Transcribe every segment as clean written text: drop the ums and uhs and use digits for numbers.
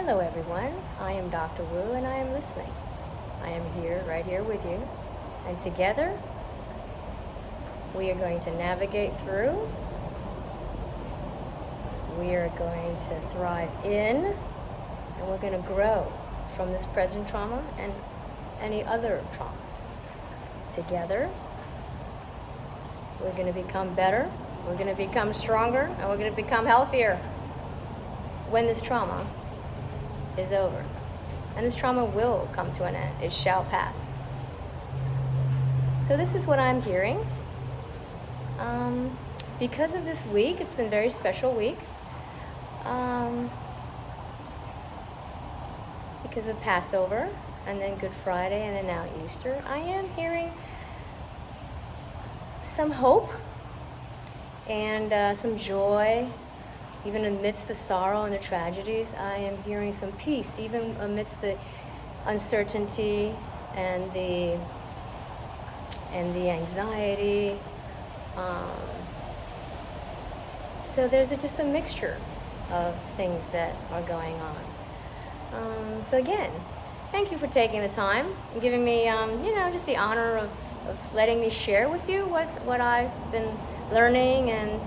Hello everyone, I am Dr. Wu and I am listening. I am here, right here with you. And together, we are going to navigate through. We are going to thrive in, and we're going to grow from this present trauma and any other traumas. Together, we're going to become better, we're going to become stronger, and we're going to become healthier when this trauma is over. And this trauma will come to an end. It shall pass. So this is what I'm hearing. Because of this week, it's been a very special week. Because of Passover, and then Good Friday, and then now Easter, I am hearing some hope and some joy. Even amidst the sorrow and the tragedies, I am hearing some peace, even amidst the uncertainty and the anxiety. So there's just a mixture of things that are going on. So again, thank you for taking the time and giving me, just the honor of letting me share with you what I've been learning, and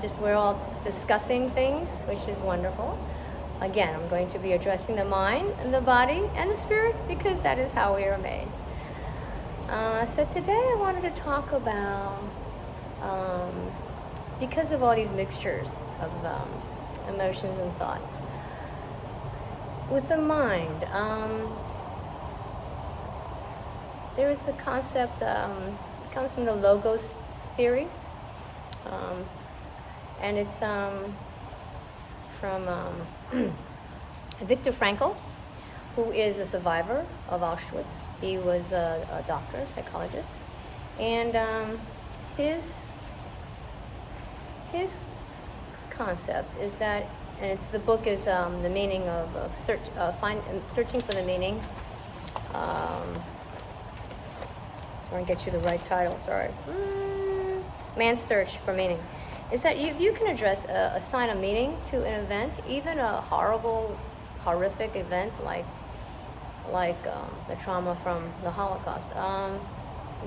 just we're all discussing things, which is wonderful. Again, I'm going to be addressing the mind and the body and the spirit, because that is how we are made. So today I wanted to talk about, because of all these mixtures of emotions and thoughts, with the mind, there is the concept, it comes from the logos theory, and it's from Viktor Frankl, who is a survivor of Auschwitz. He was a doctor, a psychologist, and his concept is that, and the book is the meaning of searching for the meaning. So I want to get you the right title. Sorry, Man's Search for Meaning. Is that you can assign a meaning to an event, even a horrific event like the trauma from the Holocaust,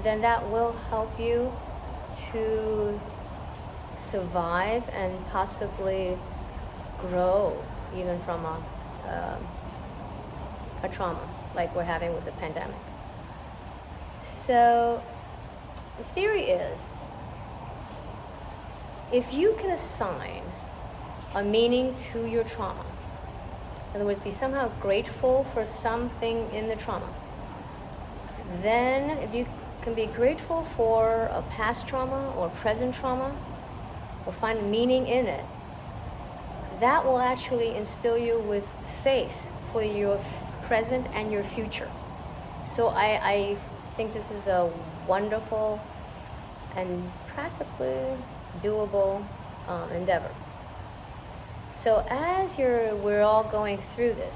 then that will help you to survive and possibly grow even from a trauma like we're having with the pandemic. So the theory is, if you can assign a meaning to your trauma, in other words, be somehow grateful for something in the trauma, then if you can be grateful for a past trauma or present trauma, or find meaning in it, that will actually instill you with faith for your present and your future. So I think this is a wonderful and practically doable endeavor. So as we're all going through this,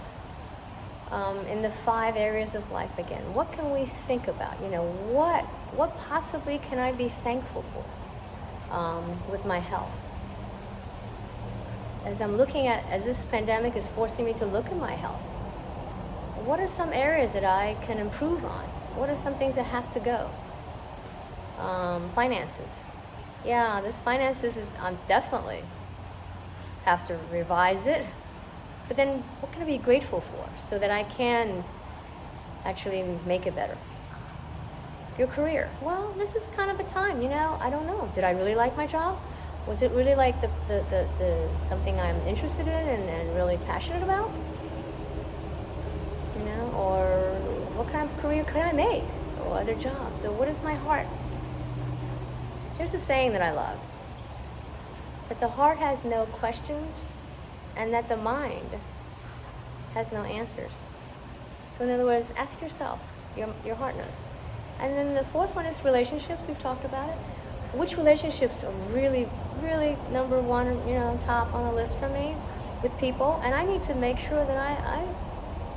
in the 5 areas of life again, what can we think about? What possibly can I be thankful for with my health? As this pandemic is forcing me to look at my health, what are some areas that I can improve on? What are some things that have to go? Finances. Yeah, this finances I'm definitely have to revise it. But then what can I be grateful for so that I can actually make it better? Your career. Well, this is kind of a time, I don't know. Did I really like my job? Was it really like the something I'm interested in and really passionate about? Or what kind of career could I make? Or other jobs? Or what is my heart? There's a saying that I love, that the heart has no questions and that the mind has no answers. So in other words, ask yourself, your heart knows. And then the 4th one is relationships. We've talked about it. Which relationships are really, really number 1, top on the list for me with people, and I need to make sure that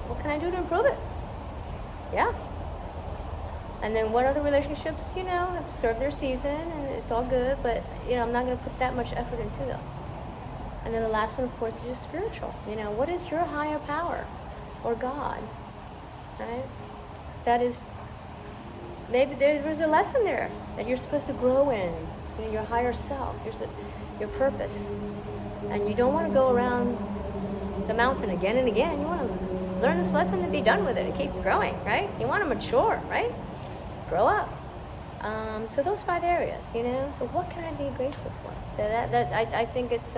what can I do to improve it? Yeah. And then what other relationships, have served their season and it's all good, but, I'm not going to put that much effort into those. And then the last one, of course, is just spiritual. What is your higher power or God, right? That is, maybe there's a lesson there that you're supposed to grow in, your higher self, your purpose. And you don't want to go around the mountain again and again. You want to learn this lesson and be done with it and keep growing, right? You want to mature, right? Grow up. So those 5 areas, So what can I be grateful for? So I think it's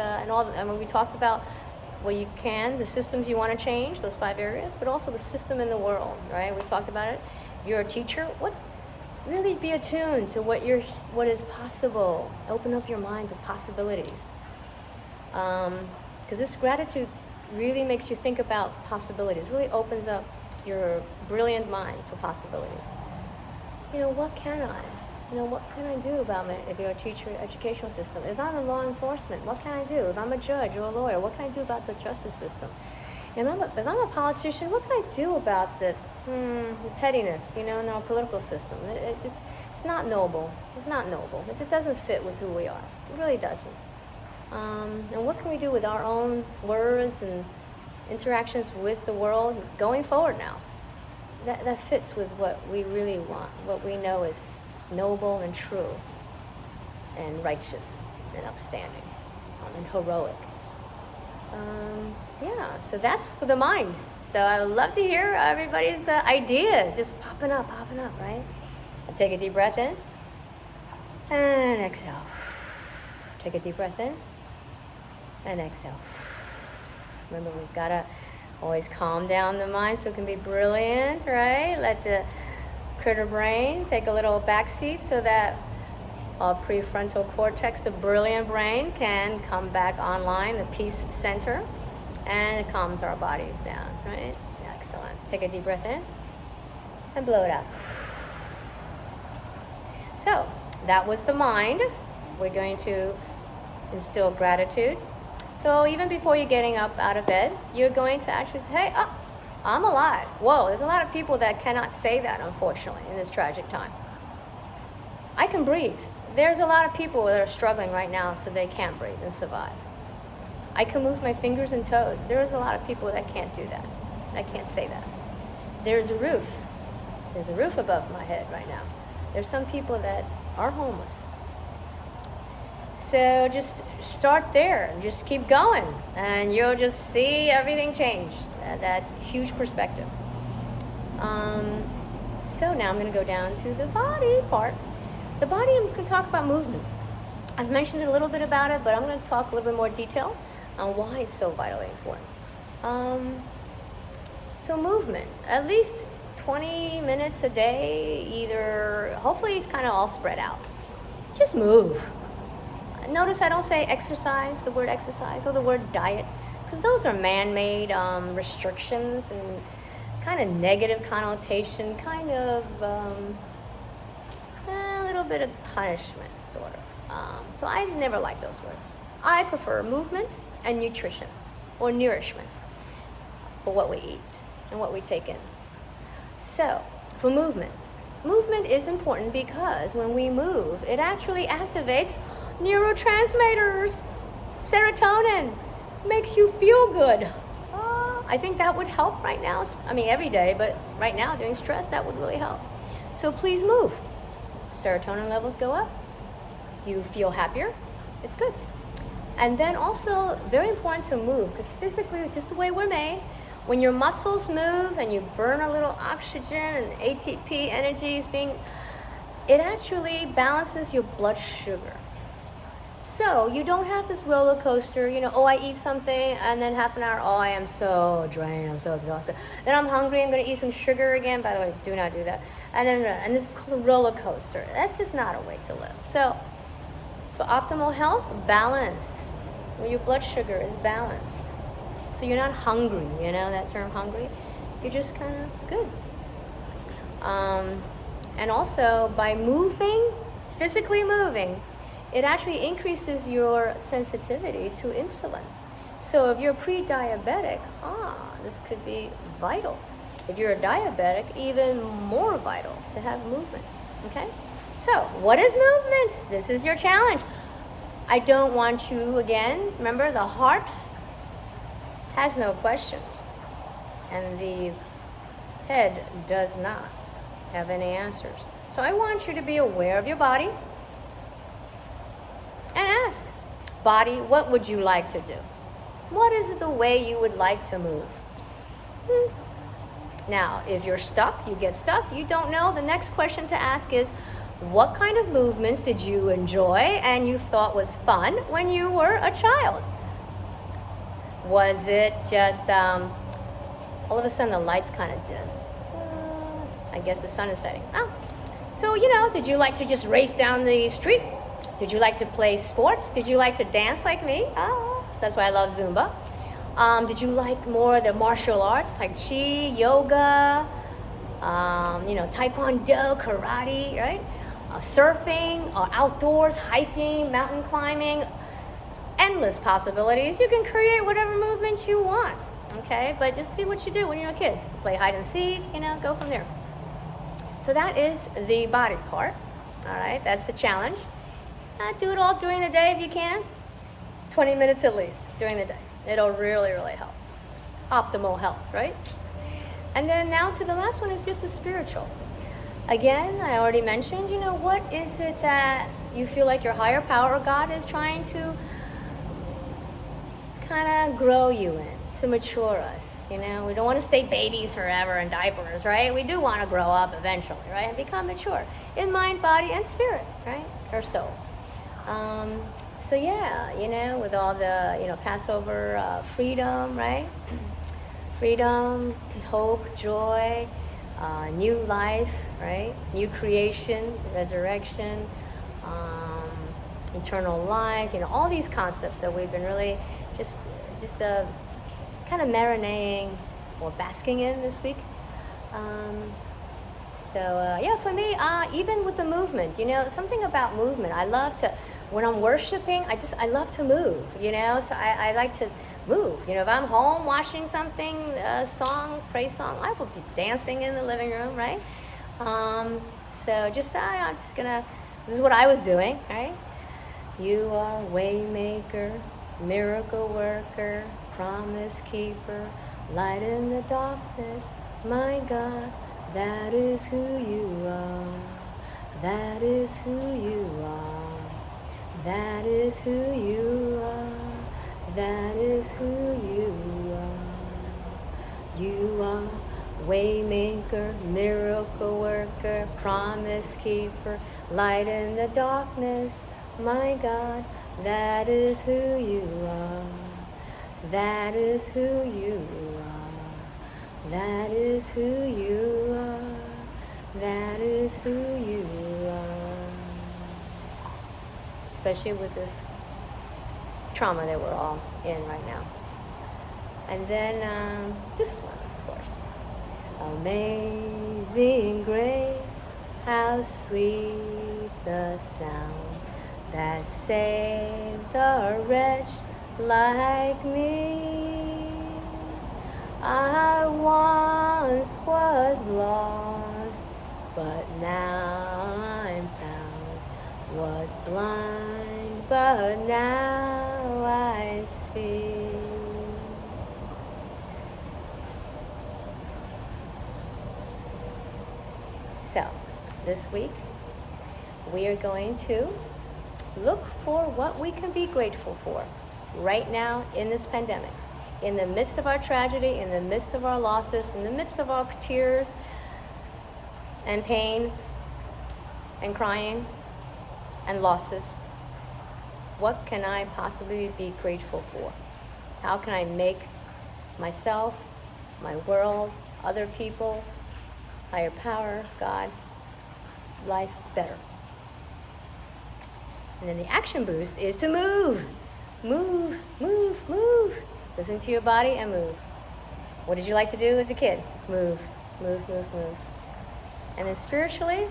we talked about the systems you want to change, those 5 areas, but also the system in the world, right? We talked about it. If you're a teacher, really be attuned to what is possible. Open up your mind to possibilities. Because this gratitude really makes you think about possibilities, really opens up your brilliant mind for possibilities. What can I? What can I do about if you're a teacher educational system? If I'm in law enforcement, what can I do? If I'm a judge or a lawyer, what can I do about the justice system? If I'm a politician, what can I do about the pettiness, in our political system? It's not noble. It's not noble. It doesn't fit with who we are. It really doesn't. And what can we do with our own words and interactions with the world going forward now? That fits with what we really want, what we know is noble and true and righteous and upstanding and heroic. So that's for the mind. So I would love to hear everybody's ideas just popping up, right? And take a deep breath in and exhale. Take a deep breath in and exhale. Remember, we've got to always calm down the mind so it can be brilliant, right? Let the critter brain take a little backseat so that our prefrontal cortex, the brilliant brain, can come back online, the peace center, and it calms our bodies down, right? Excellent. Take a deep breath in and blow it out. So that was the mind. We're going to instill gratitude. So even before you're getting up out of bed, you're going to actually say, hey, I'm alive. Whoa, there's a lot of people that cannot say that, unfortunately, in this tragic time. I can breathe. There's a lot of people that are struggling right now so they can't breathe and survive. I can move my fingers and toes. There's a lot of people that can't do that. I can't say that. There's a roof. There's a roof above my head right now. There's some people that are homeless. So just start there and just keep going and you'll just see everything change, that huge perspective. So now I'm going to go down to the body part. The body, I'm going to talk about movement. I've mentioned a little bit about it, but I'm going to talk a little bit more detail on why it's so vitally important. So movement, at least 20 minutes a day, hopefully it's kind of all spread out. Just move. Notice I don't say exercise, the word exercise, or the word diet, because those are man-made restrictions and kind of negative connotation, kind of a little bit of punishment, sort of. So I never like those words. I prefer movement and nutrition, or nourishment, for what we eat and what we take in. So, for movement is important because when we move, it actually activates neurotransmitters. Serotonin makes you feel good. I think that would help right now. I mean, every day, but right now during stress, that would really help. So please move. Serotonin levels go up. You feel happier. It's good. And then also, very important to move, because physically, just the way we're made, when your muscles move and you burn a little oxygen and ATP energy it actually balances your blood sugar. So you don't have this roller coaster, I eat something and then half an hour, I am so drained, I'm so exhausted. Then I'm hungry, I'm going to eat some sugar again. By the way, do not do that. And this is called a roller coaster. That's just not a way to live. So for optimal health, balanced. Where your blood sugar is balanced. So you're not hungry, that term hungry. You're just kind of good. And also by physically moving, it actually increases your sensitivity to insulin. So if you're pre-diabetic, this could be vital. If you're a diabetic, even more vital to have movement, okay? So what is movement? This is your challenge. I don't want you, again, remember, the heart has no questions, and the head does not have any answers. So I want you to be aware of your body and ask, body, what would you like to do? What is the way you would like to move? Now, if you're stuck, you get stuck, you don't know, the next question to ask is, what kind of movements did you enjoy and you thought was fun when you were a child? Was it just, all of a sudden the lights kind of dim? I guess the sun is setting. Oh. So, did you like to just race down the street? Did you like to play sports? Did you like to dance like me? Oh, that's why I love Zumba. Did you like more the martial arts, Tai Chi, yoga, Taekwondo, karate, right? Surfing, outdoors, hiking, mountain climbing, endless possibilities. You can create whatever movements you want, okay? But just do what you do when you're a kid. Play hide and seek, go from there. So that is the body part, all right? That's the challenge. Do it all during the day if you can. 20 minutes at least during the day. It'll really, really help. Optimal health, right? And then now to the last one is just the spiritual. Again, I already mentioned, what is it that you feel like your higher power or God is trying to kind of grow you in, to mature us. We don't want to stay babies forever in diapers, right? We do want to grow up eventually, right? And become mature in mind, body, and spirit, right? Or soul. So yeah, with all the, Passover freedom, right? Freedom, hope, joy, new life, right? New creation, resurrection, eternal life, all these concepts that we've been really just kind of marinating or basking in this week. For me, even with the movement, something about movement. I love to, when I'm worshiping, I love to move, so I like to move. If I'm home watching something, a song, praise song, I will be dancing in the living room, right? I'm just gonna, this is what I was doing, right? You are waymaker, miracle worker, promise keeper, light in the darkness, my God, that is who you are, that is who you are, that is who you are, that is who you are. You are waymaker, miracle worker, promise keeper, light in the darkness, my God, that is who you are. That is who you are. That is who you are. That is who you are. Especially with this trauma that we're all in right now. And then this one, of course. Amazing grace, how sweet the sound that saved a wretch like me. I once was lost, but now I'm found. Was blind, but now I see. So, this week, we are going to look for what we can be grateful for right now in this pandemic, in the midst of our tragedy, in the midst of our losses, in the midst of our tears and pain and crying and losses. What can I possibly be grateful for? How can I make myself, my world, other people, higher power, God, life better? And then the action boost is to move. Move, move, move. Listen to your body and move. What did you like to do as a kid? Move, move, move, move. And then spiritually,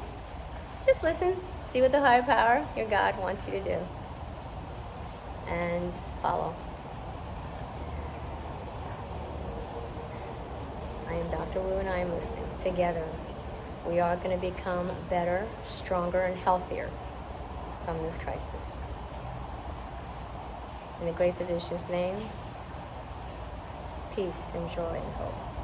just listen. See what the higher power, your God, wants you to do. And follow. I am Dr. Wu and I am listening. Together, we are going to become better, stronger, and healthier from this crisis. In the great physician's name, peace and joy and hope.